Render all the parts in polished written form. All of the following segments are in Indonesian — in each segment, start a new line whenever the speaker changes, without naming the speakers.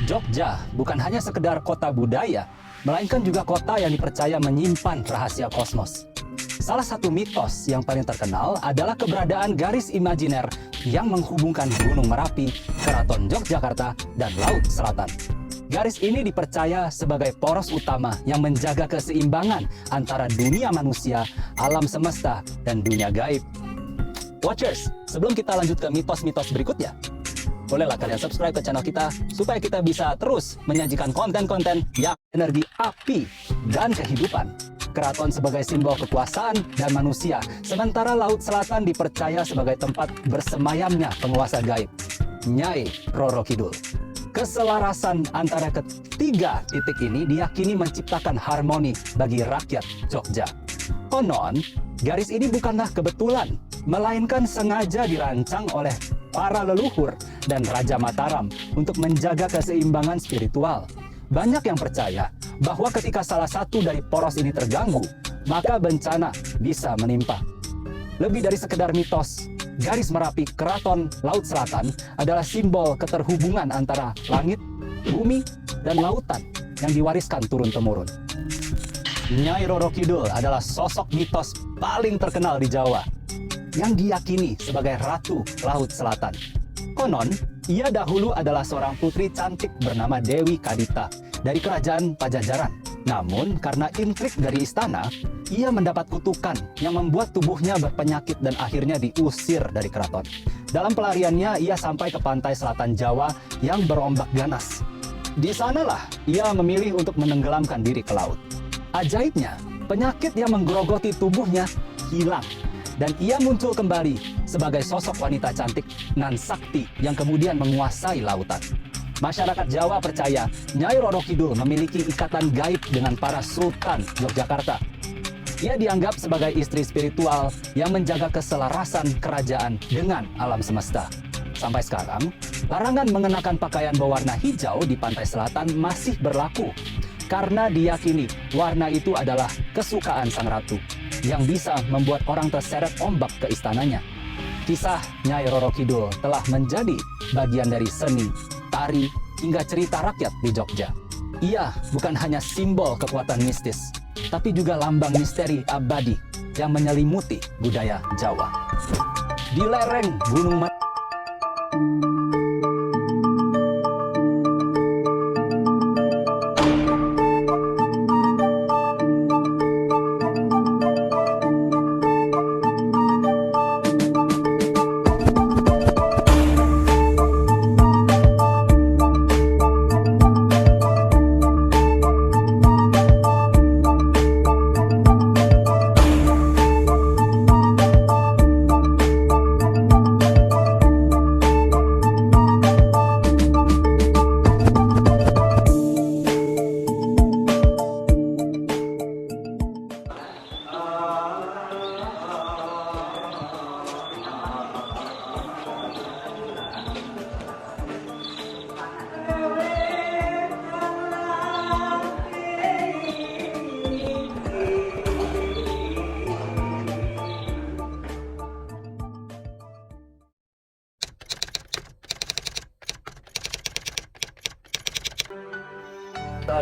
Jogja bukan hanya sekedar kota budaya, melainkan juga kota yang dipercaya menyimpan rahasia kosmos. Salah satu mitos yang paling terkenal adalah keberadaan garis imajiner yang menghubungkan Gunung Merapi, Keraton Yogyakarta, dan Laut Selatan. Garis ini dipercaya sebagai poros utama yang menjaga keseimbangan antara dunia manusia, alam semesta, dan dunia gaib. Watchers, sebelum kita lanjut ke mitos-mitos berikutnya, bolehlah kalian subscribe ke channel kita supaya kita bisa terus menyajikan konten-konten yang energi api dan kehidupan. Keraton sebagai simbol kekuasaan dan manusia, sementara Laut Selatan dipercaya sebagai tempat bersemayamnya penguasa gaib, Nyai Roro Kidul. Keselarasan antara ketiga titik ini diyakini menciptakan harmoni bagi rakyat Jogja. Konon, garis ini bukanlah kebetulan, melainkan sengaja dirancang oleh para leluhur dan Raja Mataram untuk menjaga keseimbangan spiritual. Banyak yang percaya bahwa ketika salah satu dari poros ini terganggu, maka bencana bisa menimpa. Lebih dari sekedar mitos, garis Merapi Keraton Laut Selatan adalah simbol keterhubungan antara langit, bumi, dan lautan yang diwariskan turun-temurun. Nyai Roro Kidul adalah sosok mitos paling terkenal di Jawa yang diyakini sebagai Ratu Laut Selatan. Konon, ia dahulu adalah seorang putri cantik bernama Dewi Kadita dari kerajaan Pajajaran. Namun, karena intrik dari istana, ia mendapat kutukan yang membuat tubuhnya berpenyakit dan akhirnya diusir dari keraton. Dalam pelariannya, ia sampai ke pantai selatan Jawa yang berombak ganas. Di sanalah ia memilih untuk menenggelamkan diri ke laut. Ajaibnya, penyakit yang menggerogoti tubuhnya hilang. Dan ia muncul kembali sebagai sosok wanita cantik nan sakti yang kemudian menguasai lautan. Masyarakat Jawa percaya Nyai Roro Kidul memiliki ikatan gaib dengan para sultan Yogyakarta. Ia dianggap sebagai istri spiritual yang menjaga keselarasan kerajaan dengan alam semesta. Sampai sekarang, larangan mengenakan pakaian berwarna hijau di pantai selatan masih berlaku karena diyakini warna itu adalah kesukaan sang ratu yang bisa membuat orang terseret ombak ke istananya. Kisah Nyai Roro Kidul telah menjadi bagian dari seni, tari, hingga cerita rakyat di Jogja. Ia bukan hanya simbol kekuatan mistis, tapi juga lambang misteri abadi yang menyelimuti budaya Jawa. Di lereng Gunung Merapi,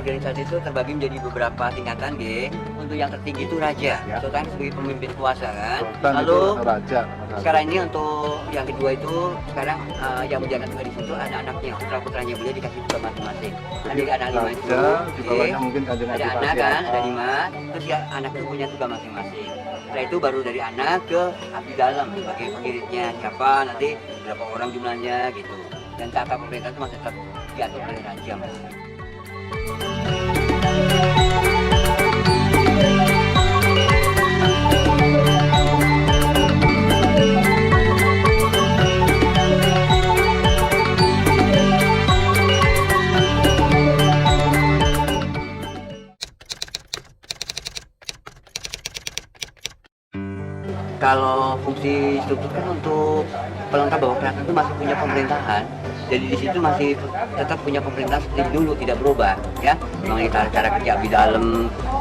organisasi itu terbagi menjadi beberapa tingkatan, G. Untuk yang tertinggi itu raja,
Ya.
itu kan sebagai pemimpin kuasa kan.
Sultan
Lalu
itu raja.
sekarang ini untuk yang kedua itu sekarang yang menjaga di situ anak-anaknya, putra-putranya beliau dikasih juga masing-masing. Nanti anak lima itu,
Raja, di bawahnya mungkin kanjeng
ada
Adipati
anak kan, ada
apa.
5, terus ya anak itu punya tugas masing-masing. Setelah itu baru dari anak ke abdi dalam sebagai pengiritnya siapa, nanti berapa orang jumlahnya gitu. Dan tata pemerintah itu masih tetap diatur oleh raja mas. Kalau fungsi struktur kan untuk pelengkap bahwa keraton itu masih punya pemerintahan, jadi di situ masih tetap punya pemerintahan seperti dulu, tidak berubah ya. Mengenai cara kerja abdi dalam,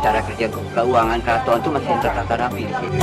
cara kerja keuangan keraton itu masih tertata rapi di situ.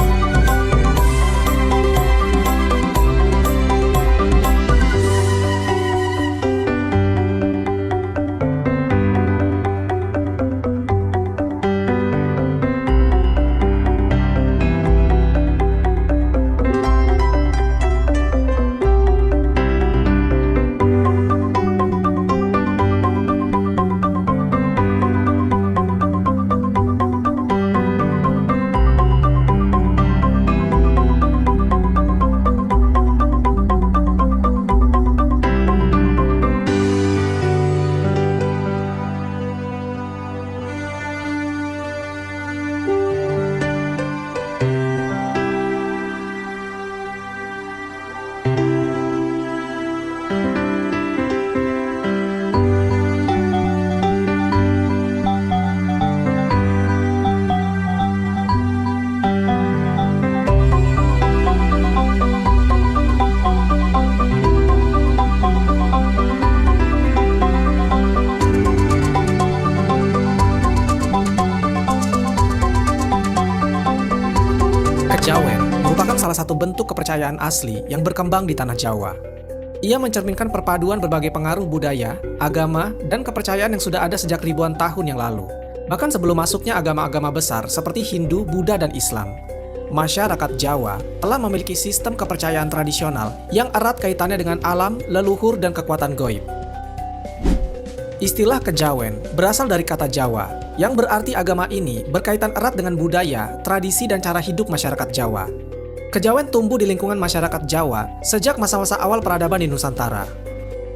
kepercayaan asli yang berkembang di tanah Jawa. Ia mencerminkan perpaduan berbagai pengaruh budaya, agama, dan kepercayaan yang sudah ada sejak ribuan tahun yang lalu. Bahkan sebelum masuknya agama-agama besar seperti Hindu, Buddha, dan Islam. Masyarakat Jawa telah memiliki sistem kepercayaan tradisional yang erat kaitannya dengan alam, leluhur, dan kekuatan gaib. Istilah kejawen berasal dari kata Jawa, yang berarti agama ini berkaitan erat dengan budaya, tradisi, dan cara hidup masyarakat Jawa. Kejawen tumbuh di lingkungan masyarakat Jawa sejak masa-masa awal peradaban di Nusantara.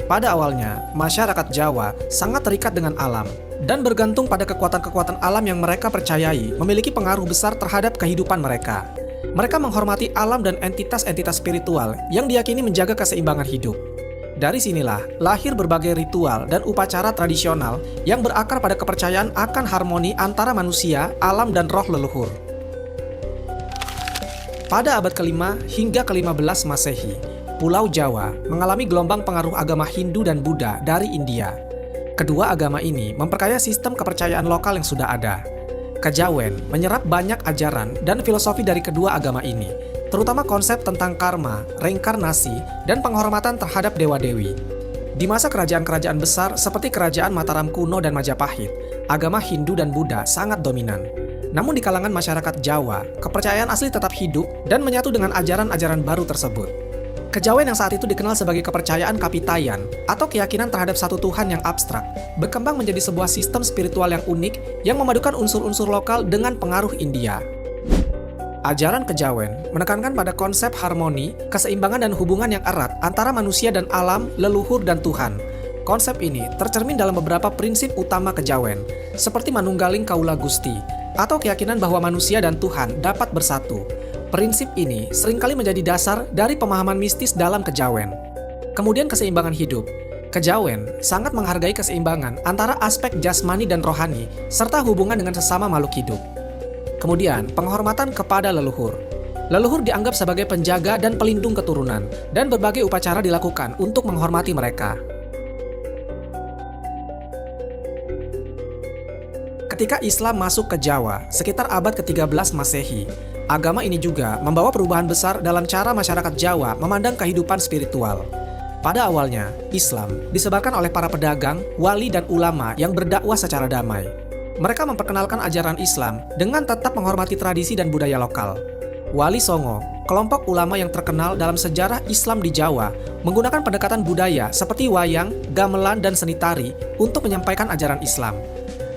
Pada awalnya, masyarakat Jawa sangat terikat dengan alam dan bergantung pada kekuatan-kekuatan alam yang mereka percayai memiliki pengaruh besar terhadap kehidupan mereka. Mereka menghormati alam dan entitas-entitas spiritual yang diyakini menjaga keseimbangan hidup. Dari sinilah lahir berbagai ritual dan upacara tradisional yang berakar pada kepercayaan akan harmoni antara manusia, alam, dan roh leluhur. Pada abad ke-5 hingga ke-15 Masehi, Pulau Jawa mengalami gelombang pengaruh agama Hindu dan Buddha dari India. Kedua agama ini memperkaya sistem kepercayaan lokal yang sudah ada. Kejawen menyerap banyak ajaran dan filosofi dari kedua agama ini, terutama konsep tentang karma, reinkarnasi, dan penghormatan terhadap dewa-dewi. Di masa kerajaan-kerajaan besar seperti Kerajaan Mataram kuno dan Majapahit, agama Hindu dan Buddha sangat dominan. Namun di kalangan masyarakat Jawa, kepercayaan asli tetap hidup dan menyatu dengan ajaran-ajaran baru tersebut. Kejawen yang saat itu dikenal sebagai kepercayaan kapitayan atau keyakinan terhadap satu Tuhan yang abstrak, berkembang menjadi sebuah sistem spiritual yang unik yang memadukan unsur-unsur lokal dengan pengaruh India. Ajaran kejawen menekankan pada konsep harmoni, keseimbangan, dan hubungan yang erat antara manusia dan alam, leluhur, dan Tuhan. Konsep ini tercermin dalam beberapa prinsip utama kejawen, seperti manunggaling kaula gusti, atau keyakinan bahwa manusia dan Tuhan dapat bersatu. Prinsip ini seringkali menjadi dasar dari pemahaman mistis dalam kejawen. Kemudian keseimbangan hidup. Kejawen sangat menghargai keseimbangan antara aspek jasmani dan rohani, serta hubungan dengan sesama makhluk hidup. Kemudian, penghormatan kepada leluhur. Leluhur dianggap sebagai penjaga dan pelindung keturunan, dan berbagai upacara dilakukan untuk menghormati mereka. Ketika Islam masuk ke Jawa sekitar abad ke-13 Masehi, agama ini juga membawa perubahan besar dalam cara masyarakat Jawa memandang kehidupan spiritual. Pada awalnya, Islam disebarkan oleh para pedagang, wali, dan ulama yang berdakwah secara damai. Mereka memperkenalkan ajaran Islam dengan tetap menghormati tradisi dan budaya lokal. Wali Songo, kelompok ulama yang terkenal dalam sejarah Islam di Jawa, menggunakan pendekatan budaya seperti wayang, gamelan, dan seni tari untuk menyampaikan ajaran Islam.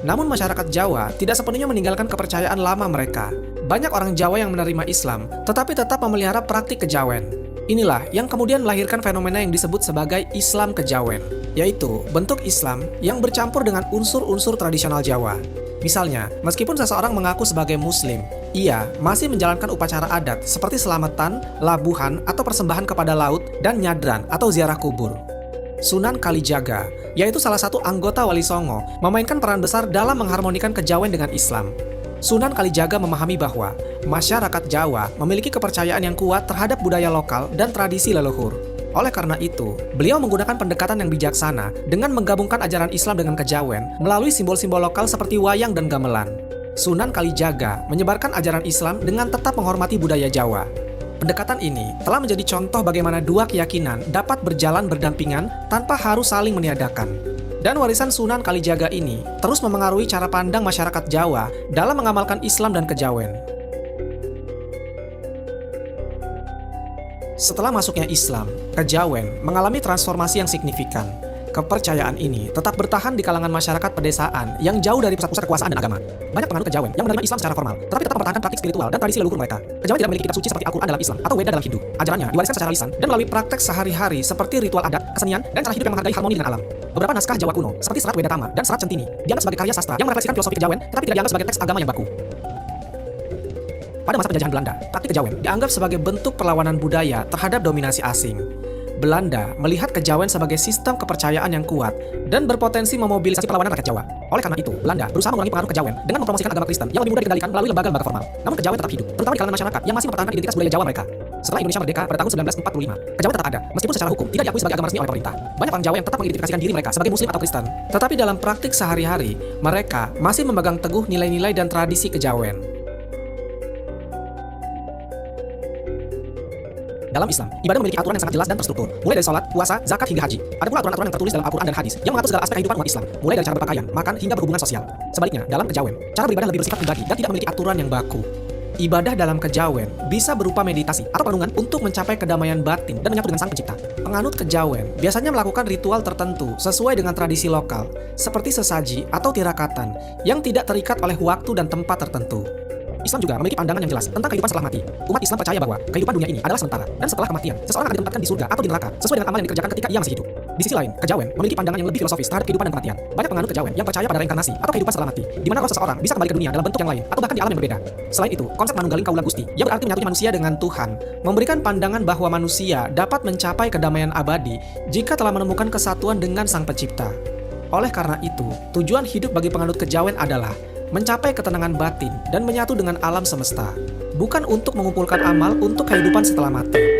Namun masyarakat Jawa tidak sepenuhnya meninggalkan kepercayaan lama mereka. Banyak orang Jawa yang menerima Islam, tetapi tetap memelihara praktik kejawen. Inilah yang kemudian melahirkan fenomena yang disebut sebagai Islam kejawen, yaitu bentuk Islam yang bercampur dengan unsur-unsur tradisional Jawa. Misalnya, meskipun seseorang mengaku sebagai Muslim, ia masih menjalankan upacara adat seperti selamatan, labuhan, atau persembahan kepada laut, dan nyadran atau ziarah kubur. Sunan Kalijaga, yaitu salah satu anggota Wali Songo, memainkan peran besar dalam mengharmonikan kejawen dengan Islam. Sunan Kalijaga memahami bahwa masyarakat Jawa memiliki kepercayaan yang kuat terhadap budaya lokal dan tradisi leluhur. Oleh karena itu, beliau menggunakan pendekatan yang bijaksana dengan menggabungkan ajaran Islam dengan kejawen melalui simbol-simbol lokal seperti wayang dan gamelan. Sunan Kalijaga menyebarkan ajaran Islam dengan tetap menghormati budaya Jawa. Pendekatan ini telah menjadi contoh bagaimana dua keyakinan dapat berjalan berdampingan tanpa harus saling meniadakan. Dan warisan Sunan Kalijaga ini terus memengaruhi cara pandang masyarakat Jawa dalam mengamalkan Islam dan kejawen. Setelah masuknya Islam, kejawen mengalami transformasi yang signifikan. Kepercayaan ini tetap bertahan di kalangan masyarakat pedesaan yang jauh dari pusat-pusat kekuasaan dan agama. Banyak penganut kejawen yang menerima Islam secara formal, tetapi tetap mempertahankan praktik spiritual dan tradisi leluhur mereka. Kejawen tidak memiliki kitab suci seperti Al-Quran dalam Islam atau Weda dalam Hindu. Ajarannya diwariskan secara lisan dan melalui praktek sehari-hari seperti ritual adat, kesenian, dan cara hidup yang menghargai harmoni dengan alam. Beberapa naskah Jawa kuno, seperti Serat Wedatama dan Serat Centini, dianggap sebagai karya sastra yang merefleksikan filosofi kejawen, tetapi tidak dianggap sebagai teks agama yang baku. Pada masa penjajahan Belanda, praktik kejawen dianggap sebagai bentuk perlawanan budaya terhadap dominasi asing. Belanda melihat kejawen sebagai sistem kepercayaan yang kuat dan berpotensi memobilisasi perlawanan rakyat Jawa. Oleh karena itu, Belanda berusaha mengurangi pengaruh kejawen dengan mempromosikan agama Kristen yang lebih mudah dikendalikan melalui lembaga-lembaga formal. Namun kejawen tetap hidup, terutama di kalangan masyarakat yang masih mempertahankan identitas budaya Jawa mereka. Setelah Indonesia merdeka pada tahun 1945, kejawen tetap ada, meskipun secara hukum tidak diakui sebagai agama resmi oleh pemerintah. Banyak orang Jawa yang tetap mengidentifikasikan diri mereka sebagai Muslim atau Kristen, tetapi dalam praktik sehari-hari, mereka masih memegang teguh nilai-nilai dan tradisi kejawen. Dalam Islam, ibadah memiliki aturan yang sangat jelas dan terstruktur, mulai dari sholat, puasa, zakat hingga haji. Ada pula aturan-aturan yang tertulis dalam Al-Quran dan hadis yang mengatur segala aspek kehidupan umat Islam, mulai dari cara berpakaian, makan, hingga berhubungan sosial. Sebaliknya, dalam kejawen, cara beribadah lebih bersifat pribadi dan tidak memiliki aturan yang baku. Ibadah dalam kejawen bisa berupa meditasi atau perenungan untuk mencapai kedamaian batin dan menyatu dengan Sang Pencipta. Penganut kejawen biasanya melakukan ritual tertentu sesuai dengan tradisi lokal, seperti sesaji atau tirakatan yang tidak terikat oleh waktu dan tempat tertentu. Islam juga memiliki pandangan yang jelas tentang kehidupan setelah mati. Umat Islam percaya bahwa kehidupan dunia ini adalah sementara, dan setelah kematian, seseorang akan ditempatkan di surga atau di neraka sesuai dengan amal yang dikerjakan ketika ia masih hidup. Di sisi lain, kejawen memiliki pandangan yang lebih filosofis terhadap kehidupan dan kematian. Banyak penganut kejawen yang percaya pada reinkarnasi atau kehidupan setelah mati, di mana roh seseorang bisa kembali ke dunia dalam bentuk yang lain atau bahkan di alam yang berbeda. Selain itu, konsep manunggaling kaulah gusti, yang berarti menyatunya manusia dengan Tuhan, memberikan pandangan bahwa manusia dapat mencapai kedamaian abadi jika telah menemukan kesatuan dengan Sang Pencipta. Oleh karena itu, tujuan hidup bagi penganut kejawen adalah mencapai ketenangan batin dan menyatu dengan alam semesta, bukan untuk mengumpulkan amal untuk kehidupan setelah mati.